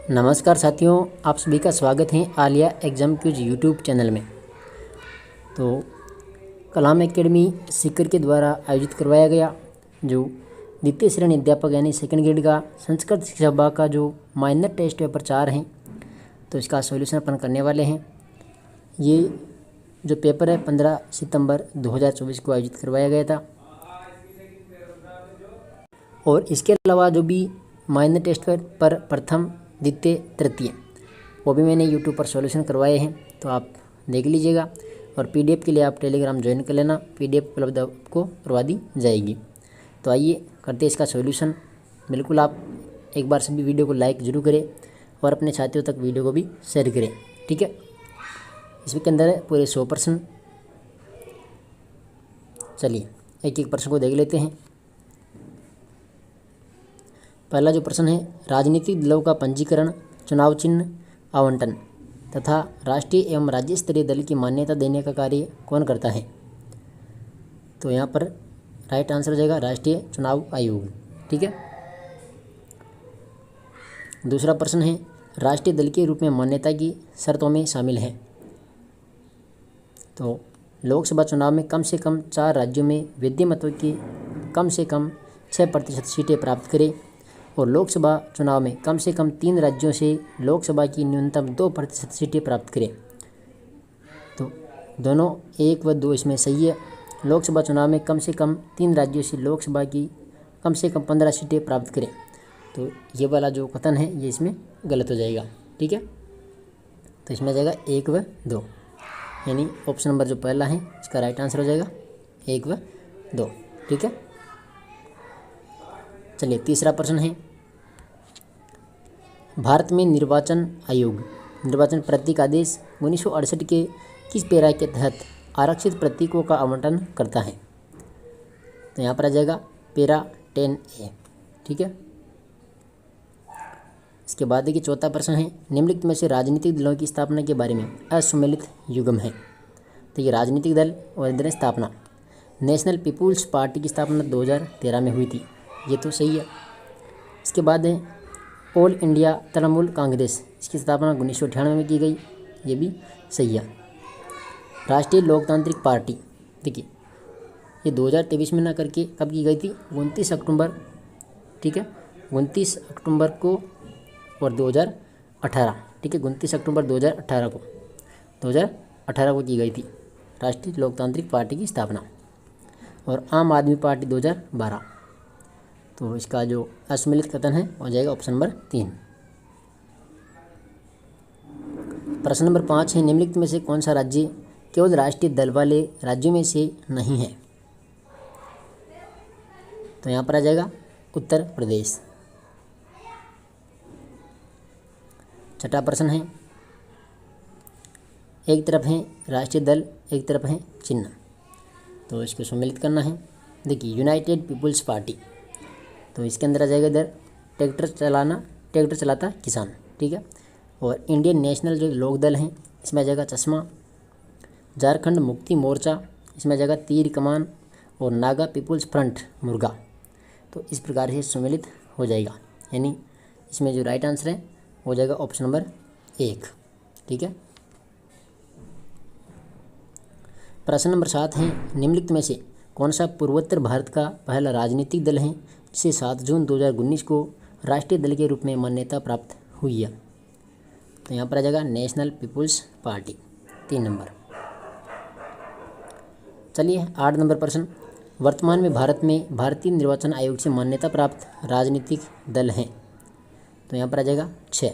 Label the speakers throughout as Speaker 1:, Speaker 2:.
Speaker 1: नमस्कार साथियों, आप सभी का स्वागत है Alia exam quiz YouTube channel में। तो कलाम एकेडमी सीकर के द्वारा आयोजित करवाया गया जो द्वितीय श्रेणी अध्यापक यानी सेकंड ग्रेड का संस्कृत शिक्षा विभाग का जो माइनर टेस्ट पेपर 4 हैं, तो इसका सॉल्यूशन अपन करने वाले हैं। ये जो पेपर है 15 सितंबर 2024 को आयोजित करवाया गया था। और इसके अलावा जो भी माइनर टेस्ट पर प्रथम द्वितीय तृतीय वो भी मैंने यूट्यूब पर सॉल्यूशन करवाए हैं, तो आप देख लीजिएगा। और पीडीएफ के लिए आप टेलीग्राम ज्वाइन कर लेना, पीडीएफ उपलब्ध आपको करवा दी जाएगी। तो आइए करते हैं इसका सॉल्यूशन। बिल्कुल आप एक बार सभी वीडियो को लाइक जरूर करें और अपने साथियों तक वीडियो को भी शेयर करें, ठीक है। इसके अंदर है पूरे 100 प्रश्न। चलिए एक एक प्रश्न को देख लेते हैं। पहला जो प्रश्न है, राजनीतिक दलों का पंजीकरण, चुनाव चिन्ह आवंटन तथा राष्ट्रीय एवं राज्य स्तरीय दल की मान्यता देने का कार्य कौन करता है? तो यहाँ पर राइट आंसर हो जाएगा राष्ट्रीय चुनाव आयोग, ठीक है। दूसरा प्रश्न है, राष्ट्रीय दल के रूप में मान्यता की शर्तों में शामिल है। तो लोकसभा चुनाव में कम से कम 4 राज्यों में विद्यमान मतों की कम से कम 6% सीटें प्राप्त करें और लोकसभा चुनाव में कम से कम 3 राज्यों से लोकसभा की न्यूनतम 2% सीटें प्राप्त करें। तो दोनों 1 व 2 इसमें सही है। लोकसभा चुनाव में कम से कम 3 राज्यों से लोकसभा की कम से कम 15 सीटें प्राप्त करें, तो ये वाला जो कथन है ये इसमें गलत हो जाएगा, ठीक है। तो इसमें आ जाएगा 1 व 2, यानी ऑप्शन नंबर जो पहला है इसका राइट आंसर हो जाएगा 1 व 2, ठीक है। चलिए तीसरा प्रश्न है, भारत में निर्वाचन आयोग निर्वाचन प्रतीक आदेश 1968 के किस पैरा के तहत आरक्षित प्रतीकों का आवंटन करता है? तो यहाँ पर आ जाएगा पैरा 10A, ठीक है। इसके बाद देखिए चौथा प्रश्न है, निम्नलिखित में से राजनीतिक दलों की स्थापना के बारे में असुमेलित युग्म है। तो ये राजनीतिक दल और इधर स्थापना, नेशनल पीपुल्स पार्टी की स्थापना 2013 में हुई थी, ये तो सही है। इसके बाद है ऑल इंडिया तृणमूल कांग्रेस, इसकी स्थापना 1998 में की गई, ये भी सही है। राष्ट्रीय लोकतांत्रिक पार्टी, देखिए ये 2023 में ना करके कब की गई थी? 29 अक्टूबर, ठीक है, 29 अक्टूबर को और 2018, ठीक है, 29 अक्टूबर 2018 को की गई थी राष्ट्रीय लोकतांत्रिक पार्टी की स्थापना। और आम आदमी पार्टी 2012। तो इसका जो असम्मिलित कथन है हो जाएगा ऑप्शन नंबर 3। प्रश्न नंबर 5 है, निम्नलिखित में से कौन सा राज्य केवल राष्ट्रीय दल वाले राज्यों में से नहीं है? तो यहाँ पर आ जाएगा उत्तर प्रदेश। छठा प्रश्न है, एक तरफ है राष्ट्रीय दल, एक तरफ है चिन्ह, तो इसको सम्मिलित करना है। देखिए यूनाइटेड पीपुल्स पार्टी, तो इसके अंदर आ जाएगा इधर ट्रैक्टर चलाता किसान, ठीक है। और इंडियन नेशनल जो लोक दल हैं इसमें आ जाएगा चश्मा। झारखंड मुक्ति मोर्चा, इसमें आ जाएगा तीर कमान। और नागा पीपुल्स फ्रंट मुर्गा, तो इस प्रकार से सम्मिलित हो जाएगा, यानी इसमें जो राइट आंसर है हो जाएगा ऑप्शन नंबर 1, ठीक है। प्रश्न नंबर 7 है, निम्नलिखित में से कौन सा पूर्वोत्तर भारत का पहला राजनीतिक दल है जिसे 7 जून 2019 को राष्ट्रीय दल के रूप में मान्यता प्राप्त हुई है? तो यहाँ पर आ जाएगा नेशनल पीपुल्स पार्टी, 3 नंबर। चलिए 8 नंबर प्रश्न, वर्तमान में भारत में भारतीय निर्वाचन आयोग से मान्यता प्राप्त राजनीतिक दल हैं? तो यहाँ पर आ जाएगा 6,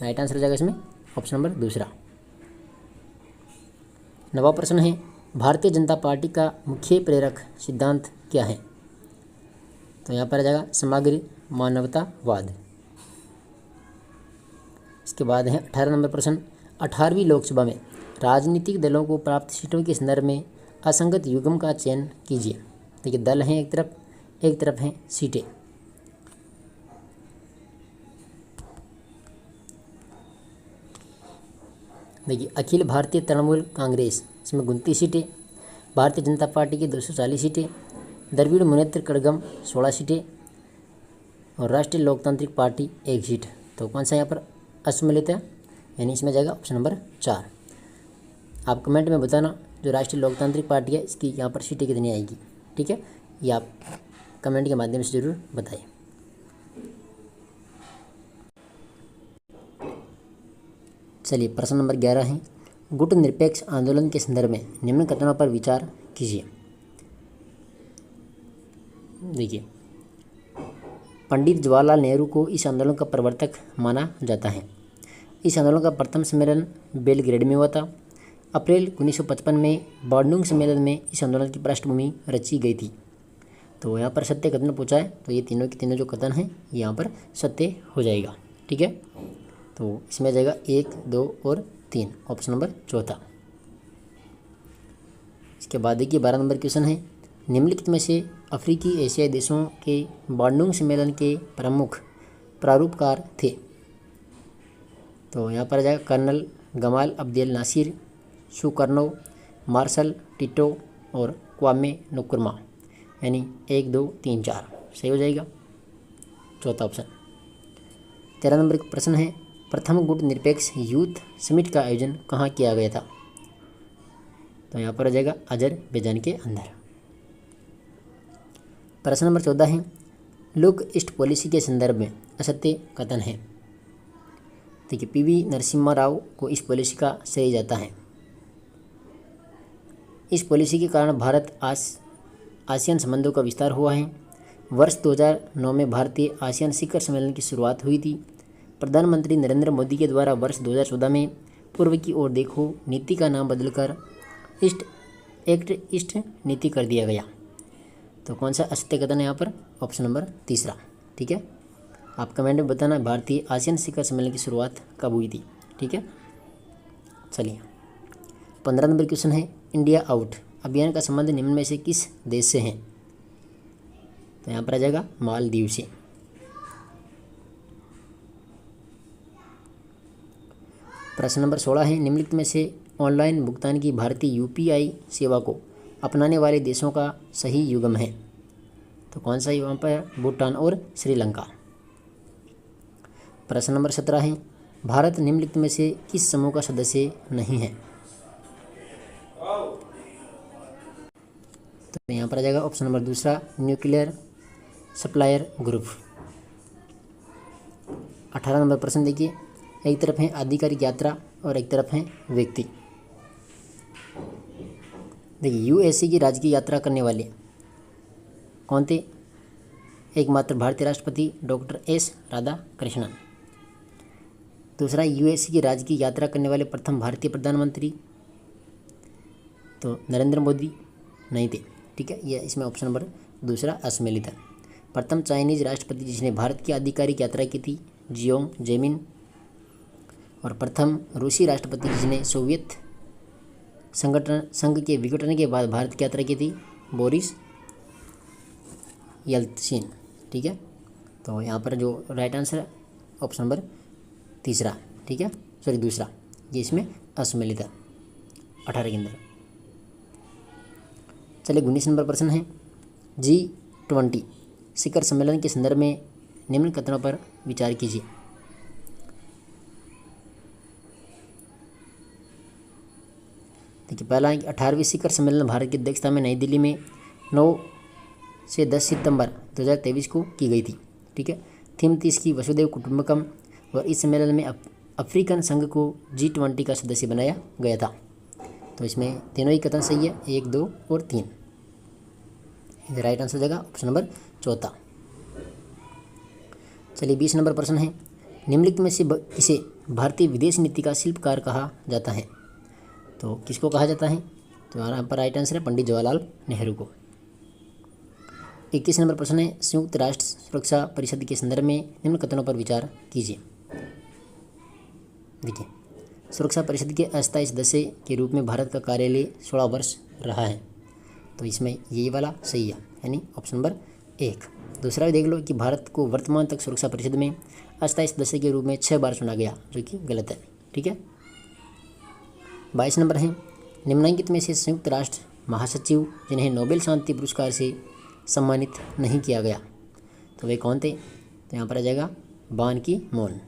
Speaker 1: राइट आंसर हो जाएगा इसमें ऑप्शन नंबर 2। 9वां प्रश्न है, भारतीय जनता पार्टी का मुख्य प्रेरक सिद्धांत क्या है? तो यहाँ पर आ जाएगा समग्र मानवतावाद। इसके बाद है 18 नंबर प्रश्न, 18वीं लोकसभा में राजनीतिक दलों को प्राप्त सीटों के संदर्भ में असंगत युग्म का चयन कीजिए। देखिए दल हैं एक तरफ हैं सीटें। देखिए अखिल भारतीय तृणमूल कांग्रेस, इसमें 29 सीटें। भारतीय जनता पार्टी की 240 सीटें। द्रविड़ मुनेत्र कड़गम 16 सीटें और राष्ट्रीय लोकतांत्रिक पार्टी 1 सीट। तो कौन सा यहाँ पर असम्मिलित है, यानी इसमें जाएगा ऑप्शन नंबर 4। आप कमेंट में बताना जो राष्ट्रीय लोकतांत्रिक पार्टी है इसकी यहाँ पर सीटें कितनी आएगी, ठीक है, ये आप कमेंट के माध्यम से जरूर बताइए। चलिए प्रश्न नंबर 11 है, गुट निरपेक्ष आंदोलन के संदर्भ में निम्न कथनों पर विचार कीजिए। देखिए, पंडित जवाहरलाल नेहरू को इस आंदोलन का प्रवर्तक माना जाता है। इस आंदोलन का प्रथम सम्मेलन बेलग्रेड में हुआ था। अप्रैल 1955 में बांडुंग सम्मेलन में इस आंदोलन की पृष्ठभूमि रची गई थी। तो यहाँ पर सत्य कथन पूछा है, तो ये तीनों के तीनों जो कथन हैं यहाँ पर सत्य हो जाएगा, ठीक है। तो इसमें जाएगा 1, 2 और 3, ऑप्शन नंबर चौथा। इसके बाद देखिए 12 नंबर क्वेश्चन है, निम्नलिखित में से अफ्रीकी एशियाई देशों के बांडुंग सम्मेलन के प्रमुख प्रारूपकार थे। तो यहाँ पर जाएगा colonel Gamal Abdel Nasser, Sukarno, Marshal Tito और क्वामे नुक्रमा, यानी 1, 2, 3, 4 सही हो जाएगा, चौथा ऑप्शन। 13 नंबर का प्रश्न है, प्रथम गुट निरपेक्ष यूथ समिट का आयोजन कहाँ किया गया था। तो यहाँ पर आ जाएगा अजरबैजान के अंदर। प्रश्न नंबर 14 है, लुक ईस्ट पॉलिसी के संदर्भ में असत्य कथन है। देखिए, पीवी नरसिम्हा राव को इस पॉलिसी का श्रेय जाता है। इस पॉलिसी के कारण भारत आसियान संबंधों का विस्तार हुआ है। वर्ष 2009 में भारतीय आसियान शिखर सम्मेलन की शुरुआत हुई थी। प्रधानमंत्री नरेंद्र मोदी के द्वारा वर्ष 2014 में पूर्व की ओर देखो नीति का नाम बदलकर ईस्ट नीति कर दिया गया। तो कौन सा असत्य कथन है यहाँ पर, ऑप्शन नंबर तीसरा, ठीक है। आप कमेंट में बताना भारतीय आसियान शिखर सम्मेलन की शुरुआत कब हुई थी, ठीक है। चलिए 15 नंबर क्वेश्चन है, इंडिया आउट अभियान का संबंध निम्न में से किस देश से है। तो यहाँ पर आ जाएगा मालदीव से। प्रश्न नंबर 16 है, निम्नलिखित में से ऑनलाइन भुगतान की भारतीय यूपीआई सेवा को अपनाने वाले देशों का सही युग्म है। तो कौन सा यहाँ पर, भूटान और श्रीलंका। प्रश्न नंबर 17 है, भारत निम्नलिखित में से किस समूह का सदस्य नहीं है। तो यहाँ पर आ जाएगा ऑप्शन नंबर दूसरा, न्यूक्लियर सप्लायर ग्रुप। 18 नंबर प्रश्न देखिए, एक तरफ है आधिकारिक यात्रा और एक तरफ है व्यक्ति। देखिए, यूएसए की राजकीय यात्रा करने वाले कौन थे, एकमात्र भारतीय राष्ट्रपति डॉक्टर एस राधाकृष्णन। दूसरा, यूएसए की राजकीय यात्रा करने वाले प्रथम भारतीय प्रधानमंत्री तो नरेंद्र मोदी नहीं थे, ठीक है, यह इसमें ऑप्शन नंबर दूसरा असम्मिलित है। प्रथम चाइनीज राष्ट्रपति जिसने भारत की आधिकारिक यात्रा की थी जियोंग जेमिन, और प्रथम रूसी राष्ट्रपति जिसने सोवियत संघ के विघटन के बाद भारत की यात्रा की थी बोरिस येल्त्सिन, ठीक है। तो यहाँ पर जो राइट आंसर है ऑप्शन नंबर तीसरा, ठीक है, सॉरी दूसरा, ये इसमें असम्मिलित है 18 के अंदर। चलिए 19 नंबर प्रश्न है, G20 शिखर सम्मेलन के संदर्भ में निम्न कथनों पर विचार कीजिए। देखिए, पहला है कि 18वीं शिखर सम्मेलन भारत की अध्यक्षता में नई दिल्ली में 9 से 10 सितंबर 2023 को की गई थी, ठीक है। थीम थी इसकी वसुधैव कुटुंबकम, और इस सम्मेलन में अफ्रीकन संघ को G20 का सदस्य बनाया गया था। तो इसमें तीनों ही कथन सही है, 1, 2 और 3। राइट आंसर जाएगा ऑप्शन नंबर चौथा। चलिए 20 नंबर प्रश्न है, निम्नलिखित में से इसे भारतीय विदेश नीति का शिल्पकार कहा जाता है। तो किसको कहा जाता है, तो यहाँ पर राइट आंसर है पंडित जवाहरलाल नेहरू को। 21 नंबर प्रश्न है, संयुक्त राष्ट्र सुरक्षा परिषद के संदर्भ में निम्न कथनों पर विचार कीजिए। देखिए, सुरक्षा परिषद के अस्थायी सदस्य के रूप में भारत का कार्यालय 16 वर्ष रहा है। तो इसमें यही वाला सही है, यानी ऑप्शन नंबर 1। दूसरा भी देख लो कि भारत को वर्तमान तक सुरक्षा परिषद में अस्थायी सदस्य के रूप में 6 बार चुना गया, जो कि गलत है, ठीक है। 22 नंबर है, निम्नलिखित में से संयुक्त राष्ट्र महासचिव जिन्हें नोबेल शांति पुरस्कार से सम्मानित नहीं किया गया, तो वे कौन थे। तो यहाँ पर आ जाएगा बान की मून।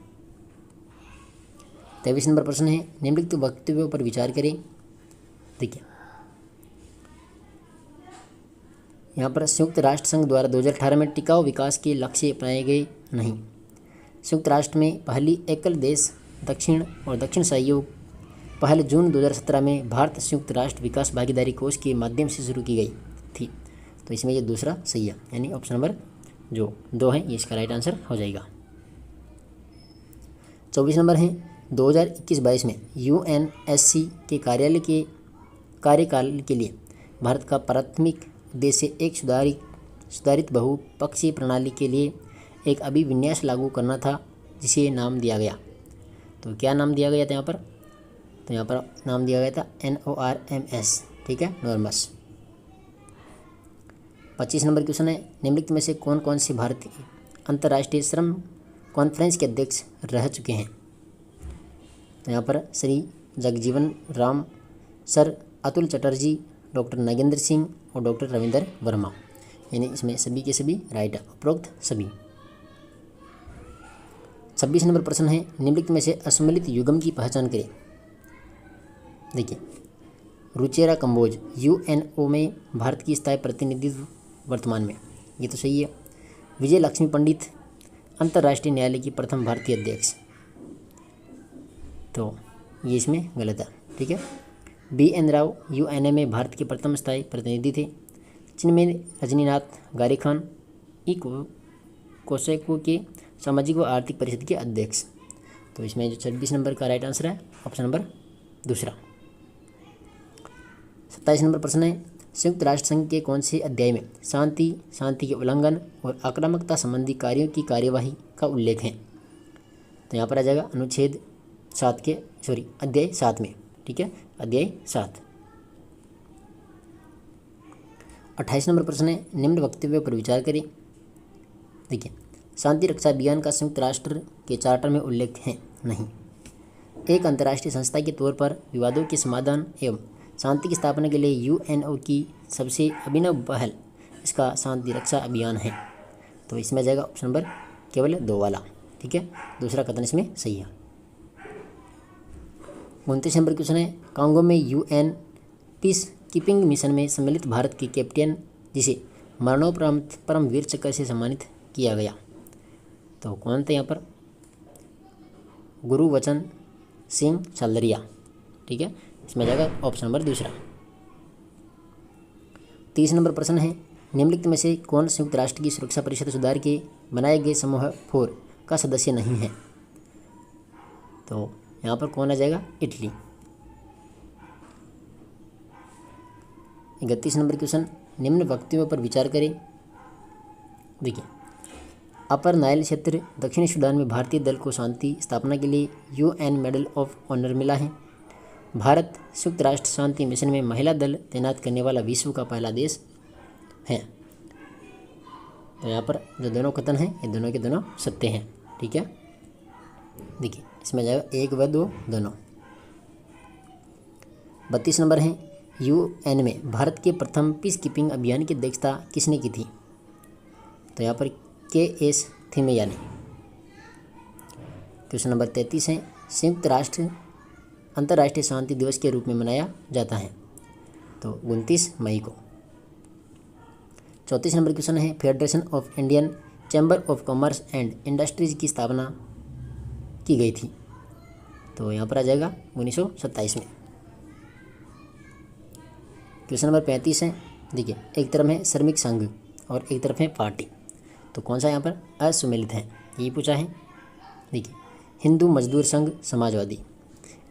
Speaker 1: 23 नंबर प्रश्न है, निम्नलिखित वक्तव्यों पर विचार करें। देखिए यहाँ पर संयुक्त राष्ट्र संघ द्वारा 2018 में टिकाऊ विकास के लक्ष्य अपनाए गए नहीं। संयुक्त राष्ट्र में पहली एकल देश दक्षिण सहयोग पहल जून 2017 में भारत संयुक्त राष्ट्र विकास भागीदारी कोष के माध्यम से शुरू की गई थी। तो इसमें ये दूसरा सही है, यानी ऑप्शन नंबर जो 2 है ये इसका राइट आंसर हो जाएगा। 24 नंबर है, 2021-22 में UNSC के कार्यालय के कार्यकाल के लिए भारत का प्राथमिक उद्देश्य एक सुधारित बहुपक्षीय प्रणाली के लिए एक अभिविन्यास लागू करना था, जिसे नाम दिया गया। तो क्या नाम दिया गया था यहाँ पर? तो यहाँ पर नाम दिया गया था NORMS, ठीक है, नॉर्मस। 25 नंबर क्वेश्चन है, निम्नलिखित में से कौन कौन से भारतीय अंतर्राष्ट्रीय श्रम कॉन्फ्रेंस के अध्यक्ष रह चुके हैं? तो यहाँ पर श्री जगजीवन राम, सर अतुल चटर्जी, डॉक्टर नागेंद्र सिंह और डॉक्टर रविंदर वर्मा, यानी इसमें सभी के सभी राइट है, उपरोक्त सभी। 26 नंबर प्रश्न है, निम्नलिखित में से असम्मिलित युग्म की पहचान करें। देखिए रुचेरा कंबोज UNO में भारत की स्थायी प्रतिनिधित्व वर्तमान में, ये तो सही है। विजय लक्ष्मी पंडित अंतर्राष्ट्रीय न्यायालय की प्रथम भारतीय अध्यक्ष, तो ये इसमें गलत है, ठीक है। BN राव UNA में भारत के प्रथम स्थायी प्रतिनिधि थे। चिन्मय रजनीनाथ गारेखान कोसेको के सामाजिक व आर्थिक परिषद के अध्यक्ष, तो इसमें जो 26 नंबर का राइट आंसर है ऑप्शन नंबर दूसरा। 27 नंबर प्रश्न है, संयुक्त राष्ट्र संघ के कौन से अध्याय में शांति के उल्लंघन और आक्रामकता संबंधी कार्यों की कार्यवाही का उल्लेख है? तो यहाँ पर आ जाएगा अनुच्छेद 7 के अध्याय 7 में, ठीक है, अध्याय 7। 28 नंबर प्रश्न है, निम्न वक्तव्यों पर विचार करें। देखिए शांति रक्षा अभियान का संयुक्त राष्ट्र के चार्टर में उल्लेख है नहीं। एक अंतर्राष्ट्रीय संस्था के तौर पर विवादों के समाधान एवं शांति की स्थापना के लिए UNO की सबसे अभिनव पहल इसका शांति रक्षा अभियान है। तो इसमें जाएगा ऑप्शन नंबर केवल 2 वाला, ठीक है, दूसरा कथन इसमें सही है। 29 नंबर क्वेश्चन है, कांगो में UN पीस कीपिंग मिशन में सम्मिलित भारत के कैप्टन जिसे मरणोपरांत परमवीर चक्र से सम्मानित किया गया, तो कौन थे यहाँ पर? गुरुवचन सिंह सलरिया, ठीक है, इसमें जाएगा ऑप्शन नंबर दूसरा। 30 नंबर प्रश्न है, निम्नलिखित में से कौन संयुक्त राष्ट्र की सुरक्षा परिषद सुधार के बनाए गए समूह 4 का सदस्य नहीं है? तो यहाँ पर कौन आ जाएगा? इटली। 31 नंबर क्वेश्चन, निम्न वक्तव्यों पर विचार करें। देखिए अपर नाइल क्षेत्र दक्षिणी सूडान में भारतीय दल को शांति स्थापना के लिए UN मेडल ऑफ ऑनर मिला है। भारत संयुक्त राष्ट्र शांति मिशन में महिला दल तैनात करने वाला विश्व का पहला देश है। तो यहाँ पर जो दोनों कथन हैं ये दोनों के दोनों सत्य हैं, ठीक है। देखिए इसमें जाएगा 1 व 2 दोनों। 32 नंबर है, UN में भारत के प्रथम पीस कीपिंग अभियान की अध्यक्षता किसने की थी? तो यहाँ पर KS थिमैया ने। क्वेश्चन नंबर 33 है, संयुक्त राष्ट्र अंतर्राष्ट्रीय शांति दिवस के रूप में मनाया जाता है, तो 29 मई को। 34 नंबर क्वेश्चन है, federation of Indian chamber of commerce and industries की स्थापना की गई थी, तो यहाँ पर आ जाएगा 1927 में। क्वेश्चन नंबर 35 है, देखिए एक तरफ है श्रमिक संघ और एक तरफ है पार्टी, तो कौन सा यहाँ पर असुमेलित है, ये पूछा है। देखिए हिंदू मजदूर संघ Samajwadi,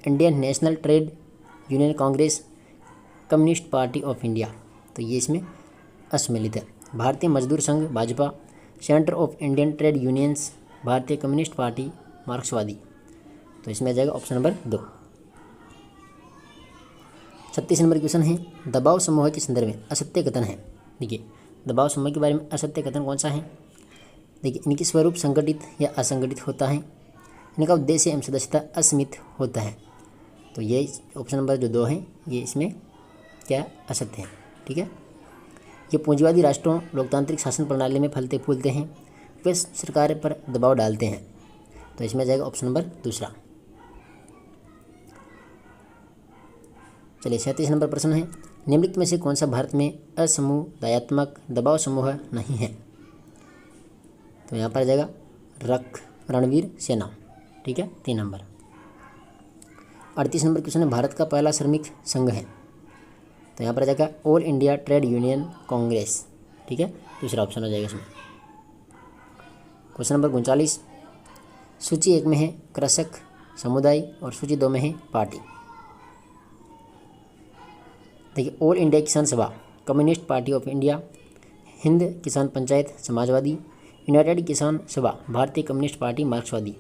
Speaker 1: Indian national trade union Congress, communist party of India, तो ये इसमें असुमेलित है। भारतीय मजदूर संघ Bhajpa, centre of Indian trade unions, भारतीय कम्युनिस्ट पार्टी मार्क्सवादी, तो इसमें आ जाएगा ऑप्शन नंबर 2। 36 नंबर क्वेश्चन है, दबाव समूह के संदर्भ में असत्य कथन है। देखिए दबाव समूह के बारे में असत्य कथन कौन सा है? देखिए इनकी स्वरूप संगठित या असंगठित होता है, इनका उद्देश्य एवं सदस्यता असीमित होता है, तो ये ऑप्शन नंबर जो 2 है ये इसमें क्या असत्य है, ठीक है। ये पूंजीवादी राष्ट्रों लोकतांत्रिक शासन प्रणाली में फलते फूलते हैं, वे सरकार पर दबाव डालते हैं, तो इसमें जाएगा ऑप्शन नंबर दूसरा। चलिए 37 नंबर प्रश्न है, निम्नलिखित में से कौन सा भारत में असमुदायात्मक दबाव समूह नहीं है? तो यहाँ पर आ जाएगा रणवीर सेना। ठीक है, 3 नंबर। 38 नंबर क्वेश्चन है, भारत का पहला श्रमिक संघ है? तो यहाँ पर आ जाएगा all India trade union Congress. ठीक है, दूसरा ऑप्शन हो जाएगा इसमें। क्वेश्चन नंबर 39, सूची 1 में है कृषक समुदाय और सूची 2 में है पार्टी। देखिए, ऑल इंडिया किसान सभा, communist party of India, Hind किसान पंचायत समाजवादी, यूनाइटेड किसान सभा भारतीय कम्युनिस्ट पार्टी मार्क्सवादी।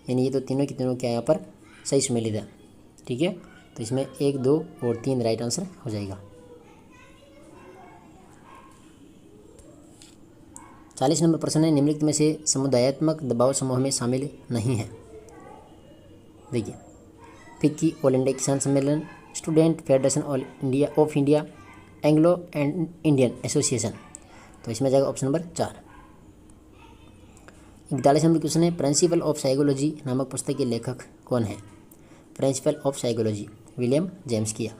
Speaker 1: यानी ये तो तीनों की तीनों क्या यहाँ पर सही सम्मिलित है। ठीक है, तो इसमें 1, 2 और 3 राइट आंसर हो जाएगा। 40 नंबर प्रश्न है, निम्नलिखित में से समुदायात्मक दबाव समूह में शामिल नहीं है? देखिए, फिक्की ऑल इंडिया किसान सम्मेलन, student federation of India, Anglo and Indian association. तो इसमें जाएगा ऑप्शन नंबर 4। 41 नंबर क्वेश्चन है, प्रिंसिपल ऑफ साइकोलॉजी नामक पुस्तक के लेखक कौन है? Principle of psychology William James की है।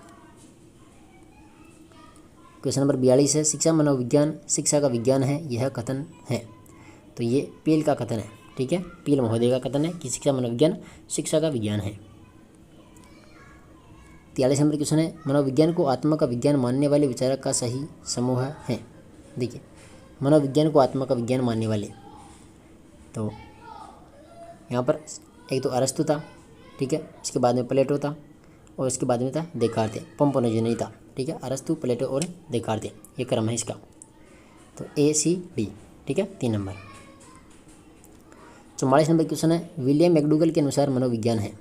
Speaker 1: क्वेश्चन नंबर 42 है, शिक्षा मनोविज्ञान शिक्षा का विज्ञान है, यह कथन है? तो ये पील का कथन है। ठीक है, पील महोदय का कथन है कि शिक्षा मनोविज्ञान शिक्षा का विज्ञान है। 43 नंबर क्वेश्चन है, मनोविज्ञान को आत्मा का विज्ञान मानने वाले विचारक का सही समूह है? देखिए, मनोविज्ञान को आत्मा का विज्ञान मानने वाले, तो यहाँ पर एक तो अरस्तु था। ठीक है, इसके बाद में प्लेटो था और इसके बाद में था देकार्ते, पंपोनेजनी था। ठीक है, अरस्तु, प्लेटो और देकार्ते, ये क्रम है इसका। तो ACD। ठीक है, 3 नंबर। 44 नंबर क्वेश्चन है, विलियम मैकडूगल के अनुसार मनोविज्ञान है?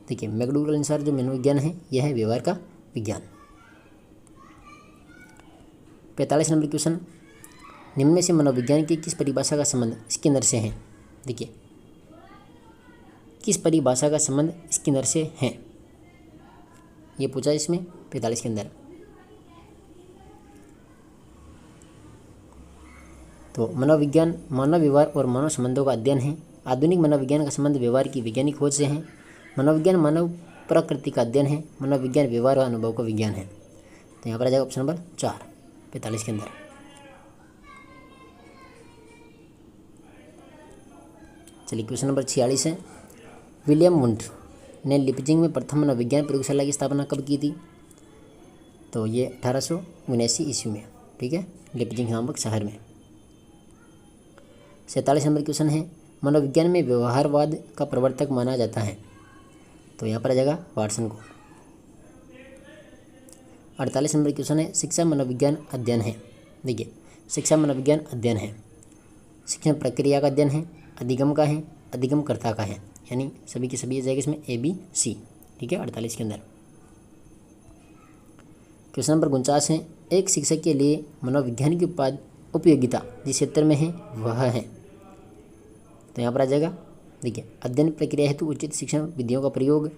Speaker 1: देखिए, मैकडूगल के अनुसार जो मनोविज्ञान है यह है व्यवहार का विज्ञान। 45 नंबर क्वेश्चन, निम्न में से मनोविज्ञान की किस परिभाषा का संबंध स्किनर से है? देखिए, किस परिभाषा का संबंध स्किनर से है, ये पूछा इसमें 45 के अंदर। तो मनोविज्ञान मानव व्यवहार और मानव संबंधों का अध्ययन है। आधुनिक मनोविज्ञान का संबंध व्यवहार की वैज्ञानिक खोज से है। मनोविज्ञान मानव प्रकृति का अध्ययन है। मनोविज्ञान व्यवहार और अनुभव का विज्ञान है। तो यहाँ पर आ जाएगा ऑप्शन नंबर 4 45 के अंदर। चलिए, क्वेश्चन नंबर 46 है, विलियम वुंड ने लिपजिंग में प्रथम मनोविज्ञान प्रयोगशाला की स्थापना कब की थी? तो ये 1879 ईस्वी में। ठीक है, लिपजिंग नामक शहर में। 47 नंबर क्वेश्चन है, मनोविज्ञान में व्यवहारवाद का प्रवर्तक माना जाता है? तो यहाँ पर आ जाएगा वाटसन को। 48 नंबर क्वेश्चन है, शिक्षा मनोविज्ञान अध्ययन है? देखिए, शिक्षा मनोविज्ञान अध्ययन है, शिक्षण प्रक्रिया का अध्ययन है, अधिगम का है, अधिगमकर्ता का है। यानी सभी की सभी जाएगा इसमें ABC। ठीक है, 48 के अंदर। क्वेश्चन नंबर 49 है, एक शिक्षक के लिए मनोविज्ञान की उपयोगिता जिस क्षेत्र में है वह है? तो यहाँ पर आ जाएगा, देखिए, अध्ययन प्रक्रिया हेतु उचित शिक्षण विधियों का प्रयोग,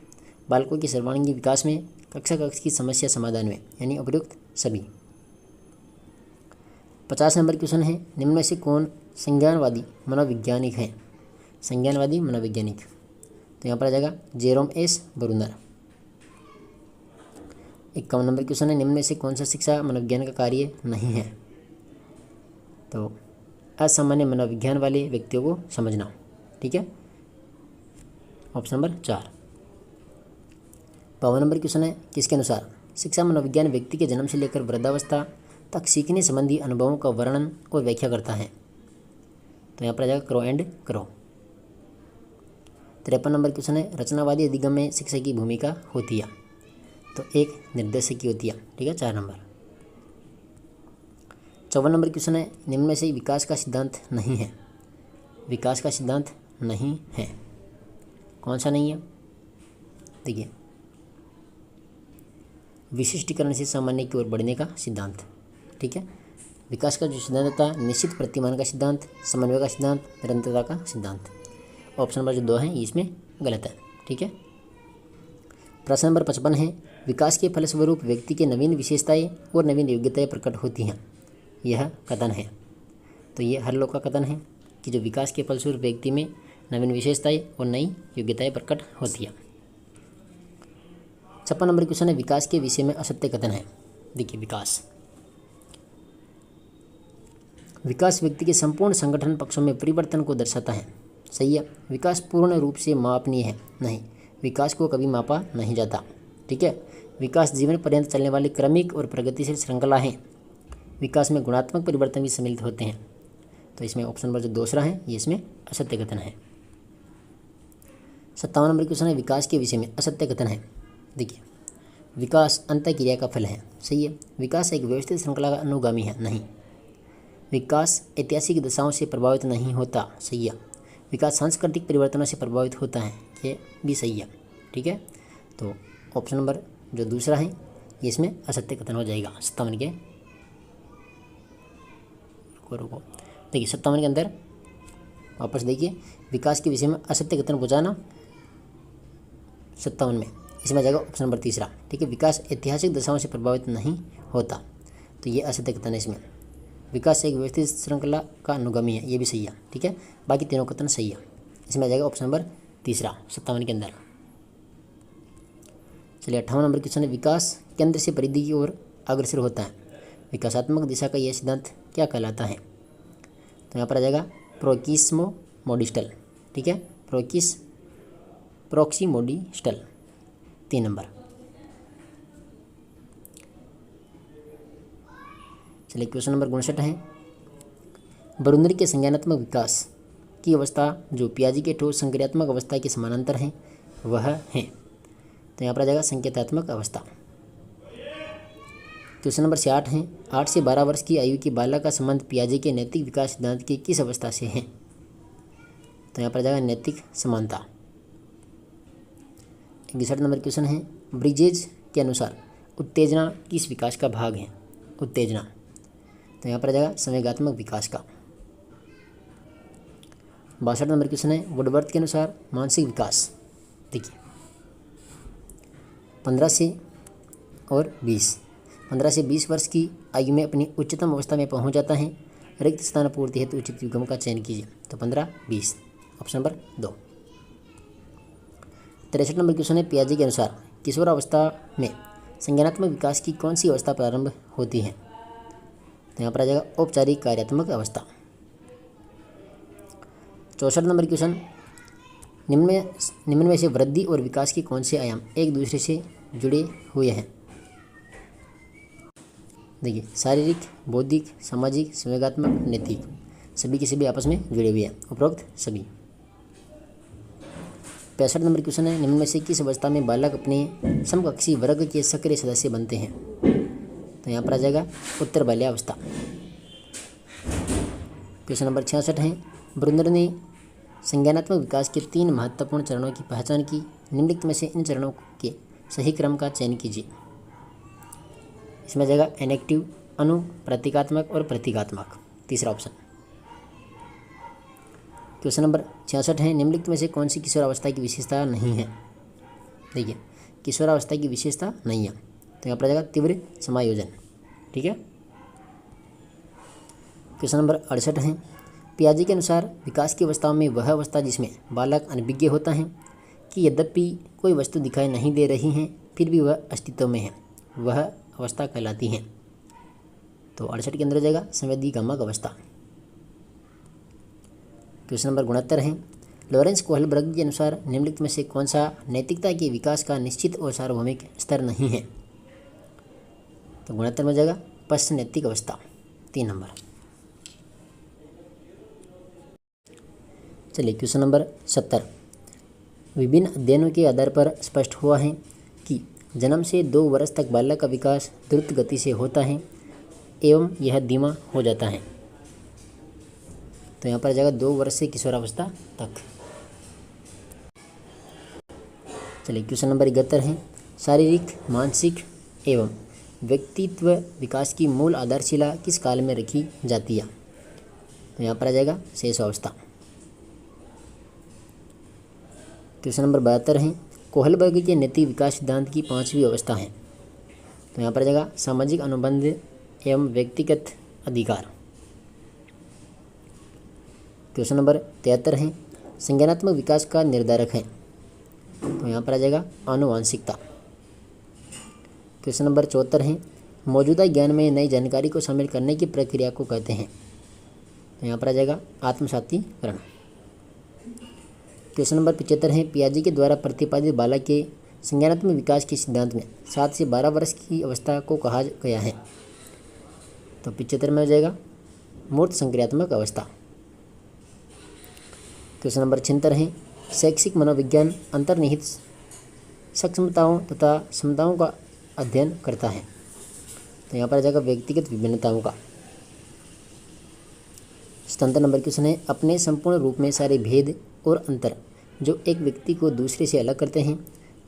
Speaker 1: बालकों के सर्वांगीण विकास में, कक्षा कक्ष की समस्या समाधान में, यानी उपयुक्त सभी। 50 नंबर क्वेश्चन है, निम्न में से कौन संज्ञानवादी मनोवैज्ञानिक है? संज्ञानवादी मनोवैज्ञानिक, तो यहाँ पर आ जाएगा Jerome S Bruner. 51 number question है, निम्न में से कौन सा शिक्षा मनोविज्ञान का कार्य नहीं है? तो असामान्य मनोविज्ञान वाले व्यक्तियों को समझना। ठीक है, ऑप्शन नंबर 4। 52 नंबर क्वेश्चन है, किसके अनुसार शिक्षा मनोविज्ञान व्यक्ति के जन्म से लेकर वृद्धावस्था तक सीखने संबंधी अनुभवों का वर्णन और व्याख्या करता है? तो यहाँ पर आ जाएगा crow and crow. 53 number question है, रचनावादी अधिगम में शिक्षा की भूमिका होती है? तो एक निर्देशक की होती है। ठीक है, 4 नंबर। 54 नंबर क्वेश्चन है, निम्न में से विकास का सिद्धांत नहीं है? विकास का सिद्धांत नहीं है, कौन सा नहीं है? देखिए, विशिष्टीकरण से सामान्य की ओर बढ़ने का सिद्धांत। ठीक है, विकास का जो सिद्धांत होता है, निश्चित प्रतिमान का सिद्धांत, समन्वय का सिद्धांत, निरंतरता का सिद्धांत। ऑप्शन नंबर जो 2 है इसमें गलत है। ठीक है, प्रश्न नंबर 55 है, विकास के फलस्वरूप व्यक्ति के नवीन विशेषताएं और नवीन योग्यताएं प्रकट होती हैं, यह कथन है? तो ये हरलोक का कथन है कि जो विकास के फलस्वरूप व्यक्ति में नवीन विशेषताएं और नई योग्यताएं प्रकट होती हैं। 56 नंबर क्वेश्चन है, विकास के विषय में असत्य कथन है। देखिए, विकास व्यक्ति के संपूर्ण संगठन पक्षों में परिवर्तन को दर्शाता है। सही है। विकास पूर्ण रूप से मापनीय है। नहीं, विकास को कभी मापा नहीं जाता। ठीक है। विकास जीवन पर्यंत चलने वाली क्रमिक और प्रगतिशील श्रृंखला है। विकास में गुणात्मक परिवर्तन भी सम्मिलित होते हैं। तो इसमें ऑप्शन नंबर जो दूसरा है ये इसमें असत्य कथन है। 57 नंबर क्वेश्चन है, विकास के विषय में असत्य कथन है। देखिए, विकास अंतःक्रिया का फल है। सही है। विकास एक व्यवस्थित श्रृंखला का अनुगामी है। नहीं, विकास ऐतिहासिक दशाओं से प्रभावित नहीं होता। सही है। विकास सांस्कृतिक परिवर्तनों से प्रभावित होता है। ये भी सही है। ठीक है। तो ऑप्शन नंबर जो दूसरा है ये इसमें असत्य कथन हो जाएगा 57 के। रुको, देखिए 57 के अंदर वापस देखिए, विकास के विषय में असत्य कथन पहुँचाना 57 में, इसमें आ जाएगा ऑप्शन नंबर तीसरा। ठीक है। विकास ऐतिहासिक दशाओं से प्रभावित नहीं होता, तो ये असत्य कथन है इसमें। विकास एक व्यवस्थित श्रृंखला का अनुगामी है, ये भी सही है। ठीक है। बाकी तीनों कथन सही है। इसमें आ जाएगा ऑप्शन नंबर तीसरा 57 के अंदर। चलिए 58 नंबर क्वेश्चन है, विकास केंद्र से परिधि की ओर अग्रसर होता है। विकासात्मक दिशा का यह सिद्धांत क्या कहलाता है? तो यहाँ पर आ जाएगा प्रोक्सिमोमोडिस्टल। ठीक है। प्रोक्सिमोडिस्टल 3 नंबर। चलिए क्वेश्चन नंबर 59 है, बरुंदरी के संज्ञानात्मक विकास की अवस्था जो पियाजी के ठोस संक्रियात्मक अवस्था के समानांतर है वह है। तो यहाँ पर आ जाएगा संकेतात्मक अवस्था। क्वेश्चन नंबर 60 है, 8 से 12 वर्ष की आयु के बालक का संबंध पियाजे के नैतिक विकास सिद्धांत की किस अवस्था से है? तो यहाँ पर आ जाएगा नैतिक समानता। 61 नंबर क्वेश्चन है, ब्रिजेज के अनुसार उत्तेजना किस विकास का भाग है? उत्तेजना, तो यहाँ पर आ जाएगा संवेगात्मक विकास का। 62 नंबर क्वेश्चन है, वुडवर्थ के अनुसार मानसिक विकास, देखिए 15 से 20 वर्ष की आयु में अपनी उच्चतम अवस्था में पहुंच जाता है। रिक्त स्थान पूर्ति हेतु उचित युग्म का चयन कीजिए। तो 15-20 ऑप्शन नंबर 2। 63 नंबर क्वेश्चन है, पियाजे के अनुसार किशोरावस्था में संज्ञानात्मक विकास की कौन सी अवस्था प्रारंभ होती है? तो यहाँ पर आ जाएगा औपचारिक कार्यात्मक अवस्था। 64 नंबर क्वेश्चन, निम्न में से वृद्धि और विकास के कौन से आयाम एक दूसरे से जुड़े हुए हैं? देखिए, शारीरिक, बौद्धिक, सामाजिक, संवेगात्मक, नैतिक, सभी के सभी आपस में जुड़े हुए हैं, उपरोक्त सभी। 65 नंबर क्वेश्चन है, निम्न में से किस अवस्था में बालक अपने समकक्षी वर्ग के सक्रिय सदस्य बनते हैं? तो यहाँ पर आ जाएगा उत्तर बाल्यावस्था। क्वेश्चन नंबर 66 है, ब्रुनर ने संज्ञानात्मक विकास के 3 महत्वपूर्ण चरणों की पहचान की। निम्नलिखित में से इन चरणों के सही क्रम का चयन कीजिए। इसमें आ जाएगा एनेक्टिव, प्रतीकात्मक और प्रतीकात्मक, तीसरा ऑप्शन। क्वेश्चन नंबर 66 है, निम्नलिखित में से कौन सी किशोरावस्था की विशेषता नहीं है? देखिए, किशोरावस्था की विशेषता नहीं है, तो यहाँ पर आ जाएगा तीव्र समायोजन। ठीक है। क्वेश्चन नंबर 68 है, पियाजे के अनुसार विकास की अवस्थाओं में वह अवस्था जिसमें बालक अनभिज्ञ होता है कि यद्यपि कोई वस्तु दिखाई नहीं दे रही है फिर भी वह अस्तित्व में है, वह अवस्था कहलाती है। तो 68 के अंदर जाएगा संवेदीगामक अवस्था। क्वेश्चन नंबर 69 है, लॉरेंस कोहलबर्ग के अनुसार निम्नलिखित में से कौन सा नैतिकता के विकास का निश्चित और सार्वभौमिक स्तर नहीं है? तो 69 में जाएगा पश्च नैतिक अवस्था, 3 नंबर। चलिए क्वेश्चन नंबर 70, विभिन्न अध्ययनों के आधार पर स्पष्ट हुआ है कि जन्म से 2 वर्ष तक बालक का विकास द्रुत गति से होता है एवं यह धीमा हो जाता है। तो यहाँ पर आ जाएगा 2 वर्ष से किशोरावस्था तक। चलिए क्वेश्चन नंबर 71 है, शारीरिक, मानसिक एवं व्यक्तित्व विकास की मूल आधारशिला किस काल में रखी जाती है? तो यहाँ पर आ जाएगा शैशवावस्था। क्वेश्चन नंबर 72 है, कोहलबर्ग के नैतिक विकास सिद्धांत की 5वीं अवस्था है। तो यहाँ पर आ जाएगा सामाजिक अनुबंध एवं व्यक्तिगत अधिकार। क्वेश्चन नंबर 73 है, संज्ञानात्मक विकास का निर्धारक है। तो यहाँ पर आ जाएगा आनुवांशिकता। क्वेश्चन नंबर 74 है, मौजूदा ज्ञान में नई जानकारी को शामिल करने की प्रक्रिया को कहते हैं। तो यहाँ पर आ जाएगा आत्मसातीकरण। क्वेश्चन नंबर 75 है, पियाजे के द्वारा प्रतिपादित बालक के संज्ञानात्मक विकास के सिद्धांत में 7 से 12 वर्ष की अवस्था को कहा गया है। तो 75 में हो जाएगा मूर्त संक्रियात्मक अवस्था। क्वेश्चन नंबर 76 है, शैक्षिक मनोविज्ञान अंतर्निहित सक्षमताओं तथा क्षमताओं का अध्ययन करता है। तो यहाँ पर आ जाएगा व्यक्तिगत विभिन्नताओं का। 77 नंबर क्वेश्चन है, अपने संपूर्ण रूप में सारे भेद और अंतर जो एक व्यक्ति को दूसरे से अलग करते हैं,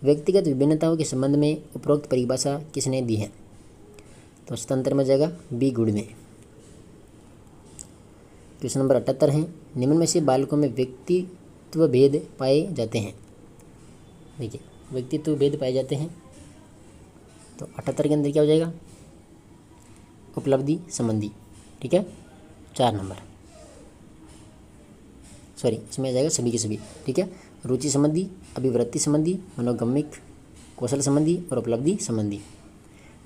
Speaker 1: व्यक्तिगत विभिन्नताओं के संबंध में उपरोक्त परिभाषा किसने दी है। तो 77 में जाएगा बी गुड में। क्वेश्चन नंबर 78 है, निम्न में से बालकों में व्यक्तित्व भेद पाए जाते हैं। देखिए व्यक्तित्व भेद पाए जाते हैं, तो 78 के अंदर क्या हो जाएगा, उपलब्धि संबंधी। ठीक है, 4 नंबर, सॉरी इसमें आ जाएगा सभी के सभी। ठीक है, रुचि संबंधी, अभिवृत्ति संबंधी, मनोगम्यिक कौशल संबंधी और उपलब्धि संबंधी,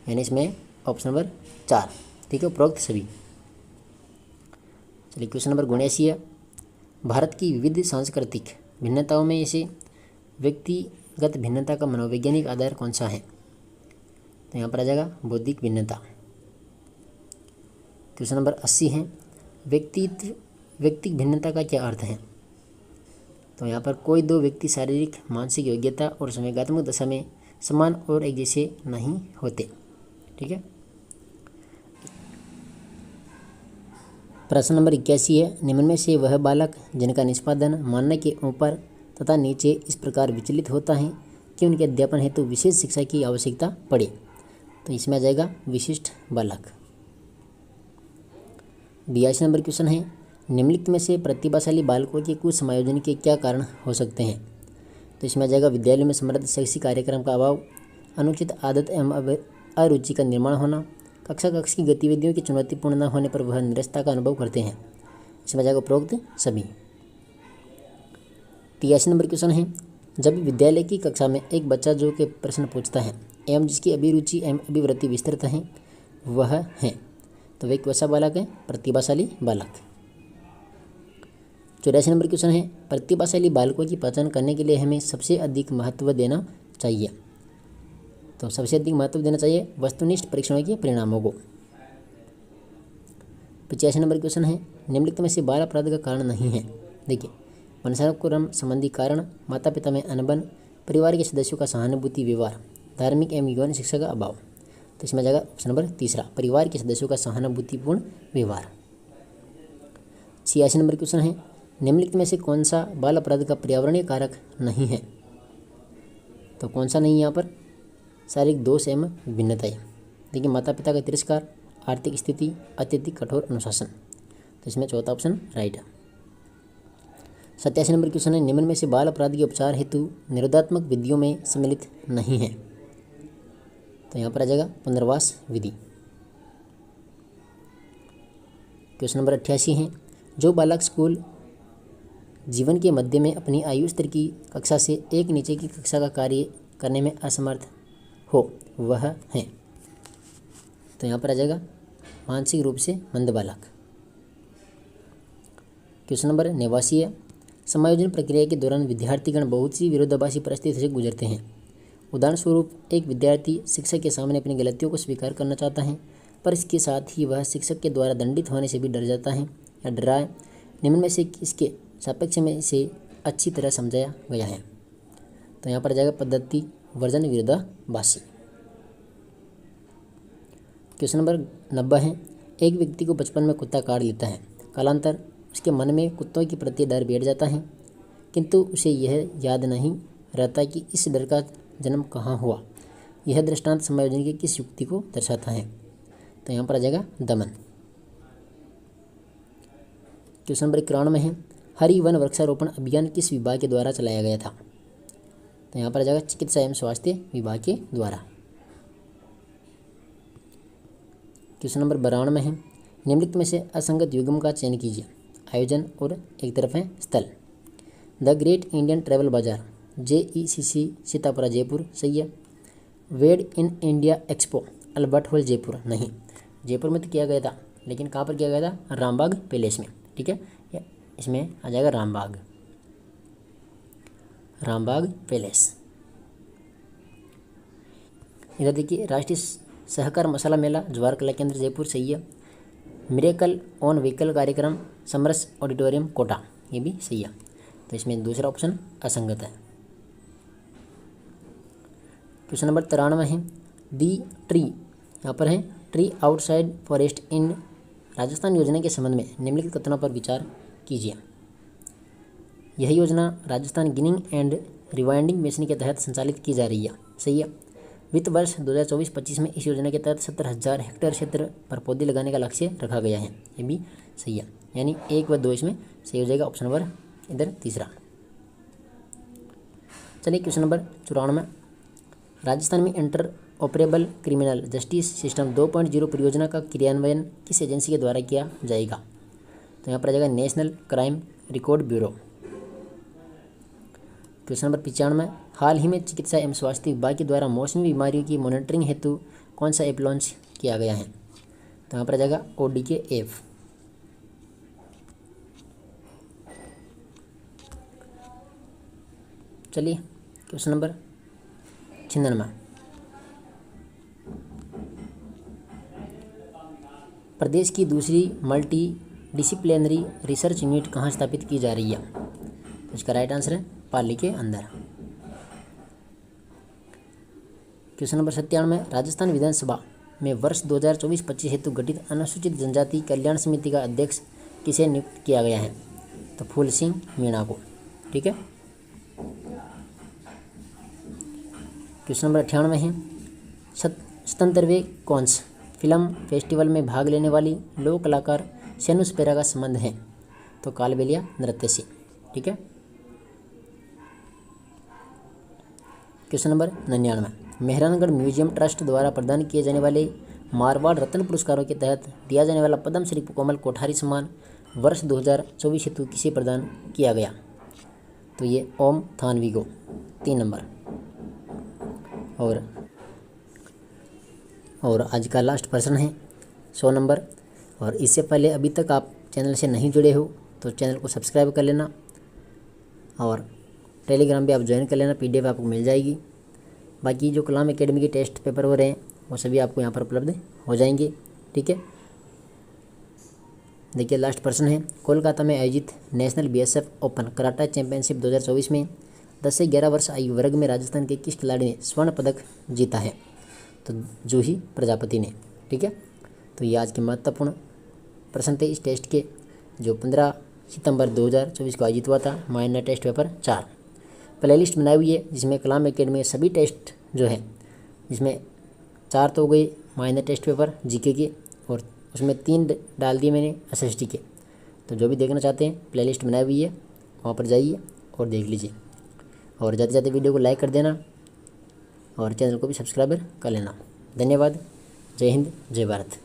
Speaker 1: यानी इसमें ऑप्शन नंबर 4। ठीक है, उपरोक्त सभी। चलिए क्वेश्चन नंबर 79 है, भारत की विविध सांस्कृतिक भिन्नताओं में से व्यक्तिगत भिन्नता का मनोवैज्ञानिक आधार कौन सा है। तो यहाँ पर आ जाएगा बौद्धिक भिन्नता। क्वेश्चन नंबर 80 है, व्यक्तिक भिन्नता का क्या अर्थ है। तो यहाँ पर कोई दो व्यक्ति शारीरिक मानसिक योग्यता और संवेगात्मक दशा में समान और एक जैसे नहीं होते। ठीक है, प्रश्न नंबर 81 है, निम्न में से वह बालक जिनका निष्पादन मानने के ऊपर तथा नीचे इस प्रकार विचलित होता है कि उनके अध्यापन हेतु विशेष शिक्षा की आवश्यकता पड़े। तो इसमें आ जाएगा विशिष्ट बालक। 82 नंबर क्वेश्चन है, निम्नलिखित में से प्रतिभाशाली बालकों के कुछ समायोजन के क्या कारण हो सकते हैं। तो इसमें आ जाएगा विद्यालय में समृद्ध शैक्षिक कार्यक्रम का अभाव, अनुचित आदत एवं अरुचि का निर्माण होना, कक्षा की गतिविधियों की चुनौतीपूर्ण न होने पर वह निरस्ता का अनुभव करते हैं। इसमें आ जाएगा उपरोक्त सभी। 83 नंबर क्वेश्चन है, जब विद्यालय की कक्षा में एक बच्चा जो के प्रश्न पूछता है एवं जिसकी अभिरुचि एवं अभिवृत्ति विस्तृत है वह है, तो वह कैसा बालक है, प्रतिभाशाली बालक। 84 नंबर क्वेश्चन है, प्रतिभाशाली बालकों की पहचान करने के लिए हमें सबसे अधिक महत्व देना चाहिए। तो सबसे अधिक महत्व देना चाहिए वस्तुनिष्ठ परीक्षणों के परिणामों को। 85 नंबर क्वेश्चन है, निम्नलिखित में से बाल अपराध का कारण नहीं है। देखिए वंशानुक्रम संबंधी कारण, माता पिता में अनबन, परिवार के सदस्यों का सहानुभूति व्यवहार, धार्मिक एवं यौन शिक्षा का अभाव। तो इसमें आ जाएगा ऑप्शन नंबर 3, परिवार के सदस्यों का सहानुभूतिपूर्ण व्यवहार। 86 नंबर क्वेश्चन है, निम्नलिखित में से कौन सा बाल अपराध का पर्यावरणीय कारक नहीं है। तो कौन सा नहीं है यहाँ पर, शारीरिक दोष एवं भिन्नताएं। देखिए माता पिता का तिरस्कार, आर्थिक स्थिति, अत्यधिक कठोर अनुशासन। तो इसमें चौथा ऑप्शन राइट है। 87 नंबर क्वेश्चन है, निम्न में से बाल अपराध के उपचार हेतु निरोधात्मक विधियों में सम्मिलित नहीं है। तो यहाँ पर आ जाएगा पुनर्वास विधि। क्वेश्चन नंबर 88 है, जो बालक स्कूल जीवन के मध्य में अपनी आयु स्तर की कक्षा से एक नीचे की कक्षा का कार्य करने में असमर्थ हो वह है। तो यहाँ पर आ जाएगा मानसिक रूप से मंद बालक। क्वेश्चन नंबर 89 है, समायोजन प्रक्रिया के दौरान विद्यार्थीगण बहुत सी विरोधाभासी परिस्थिति से गुजरते हैं। उदाहरण स्वरूप एक विद्यार्थी शिक्षक के सामने अपनी गलतियों को स्वीकार करना चाहता है, पर इसके साथ ही वह शिक्षक के द्वारा दंडित होने से भी डर जाता है या डरा है। निम्न में से किसके सापेक्ष में इसे अच्छी तरह समझाया गया है। तो यहाँ पर जाएगा पद्धति वर्जन विरोधाभासी। क्वेश्चन नंबर 90 है, एक व्यक्ति को बचपन में कुत्ता काट लेता है, कालांतर उसके मन में कुत्तों के प्रति डर बैठ जाता है, किंतु उसे यह याद नहीं रहता कि इस डर का जन्म कहाँ हुआ। यह दृष्टांत समायोजन की किस युक्ति को दर्शाता है। तो यहाँ पर आ जाएगा दमन। क्वेश्चन नंबर 91 है, हरि वन वृक्षारोपण अभियान किस विभाग के द्वारा चलाया गया था। तो यहाँ पर आ जाएगा चिकित्सा एवं स्वास्थ्य विभाग के द्वारा। क्वेश्चन नंबर 92 है, निम्नलिखित में से असंगत युग्म का चयन कीजिए। आयोजन और एक तरफ है स्थल। The great Indian travel bazaar JECC Sitapura Jaipur, सही है। Wed in India expo Albert hall Jaipur? नहीं, जयपुर में तो किया गया था, लेकिन कहाँ पर किया गया था? रामबाग पैलेस में। ठीक है, इसमें आ जाएगा रामबाग पैलेस। इधर देखिए, राष्ट्रीय सहकार मसाला मेला ज्वार कला केंद्र जयपुर, सही है। मिरेकल ऑन व्हीकल कार्यक्रम समरस ऑडिटोरियम कोटा, ये भी सही है। तो इसमें दूसरा ऑप्शन असंगत है। क्वेश्चन नंबर 93 है, दी ट्री, यहाँ पर है ट्री आउटसाइड फॉरेस्ट इन राजस्थान योजना के संबंध में निम्नलिखित कथनों पर विचार कीजिए। यह योजना Rajasthan ginning and rewinding mission के तहत संचालित की जा रही है, सही है। वित्त वर्ष 2024-25 में इस योजना के तहत 70,000 हेक्टेयर क्षेत्र पर पौधे लगाने का लक्ष्य रखा गया है, ये भी सही है। यानी 1 व 2 इसमें सही हो जाएगा, ऑप्शन नंबर इधर तीसरा। चलिए क्वेश्चन नंबर 94, राजस्थान में inter operable criminal justice system 2.0 परियोजना का क्रियान्वयन किस एजेंसी के द्वारा किया जाएगा? तो यहाँ पर आ जाएगा national crime record bureau. Question number 95, हाल ही में चिकित्सा एवं स्वास्थ्य विभाग के द्वारा मौसमी बीमारियों की मॉनिटरिंग हेतु कौन सा ऐप लॉन्च किया गया है? तो यहाँ पर आ जाएगा ODK ऐप। चलिए क्वेश्चन नंबर 96, प्रदेश की दूसरी मल्टी डिसिप्लिनरी रिसर्च यूनिट कहाँ स्थापित की जा रही है? तो इसका राइट आंसर है पाली के अंदर। क्वेश्चन नंबर 97, राजस्थान विधानसभा में वर्ष 2024-25 हेतु गठित अनुसूचित जनजाति कल्याण समिति का अध्यक्ष किसे नियुक्त किया गया है? तो फूल सिंह मीणा को। ठीक है, क्वेश्चन नंबर 98 है, 77वें कॉन्स फिल्म फेस्टिवल में भाग लेने वाली लोक कलाकार सेनु स्पेरा का संबंध है? तो कालबेलिया नृत्य से। ठीक है, question number 99, Mehrangarh museum trust द्वारा प्रदान किए जाने वाले मारवाड़ रत्न पुरस्कारों के तहत दिया जाने वाला पद्मश्री कोमल कोठारी सम्मान वर्ष 2024 हेतु किसे प्रदान किया गया? तो ये ओम थानवी को, 3 नंबर। और आज का लास्ट प्रश्न है 100 नंबर। और इससे पहले अभी तक आप चैनल से नहीं जुड़े हो तो चैनल को सब्सक्राइब कर लेना और टेलीग्राम पे आप ज्वाइन कर लेना, PDF आपको मिल जाएगी। बाकी जो कलाम एकेडमी के टेस्ट पेपर हो रहे हैं वो सभी आपको यहाँ पर उपलब्ध हो जाएंगे। ठीक है, देखिए लास्ट प्रश्न है, कोलकाता में आयोजित national BSF open karate championship 2024 में 10 से 11 वर्ष आयु वर्ग में राजस्थान के किस खिलाड़ी ने स्वर्ण पदक जीता है? तो जूही प्रजापति ने। ठीक है, तो ये आज के महत्वपूर्ण प्रश्न थे इस टेस्ट के, जो 15 सितंबर 2024 को आयोजित हुआ था। माइनर टेस्ट पेपर 4 प्लेलिस्ट बनाई हुई है, जिसमें कलाम एकेडमी के सभी टेस्ट जो है, जिसमें 4 तो हो गए माइनर टेस्ट पेपर GK के, और उसमें 3 डाल दिए मैंने SST के। तो जो भी देखना चाहते हैं प्लेलिस्ट बनाई हुई है, वहाँ पर जाइए और देख लीजिए। और जाते जाते वीडियो को लाइक कर देना और चैनल को भी सब्सक्राइब कर लेना। धन्यवाद। जय हिंद, जय भारत।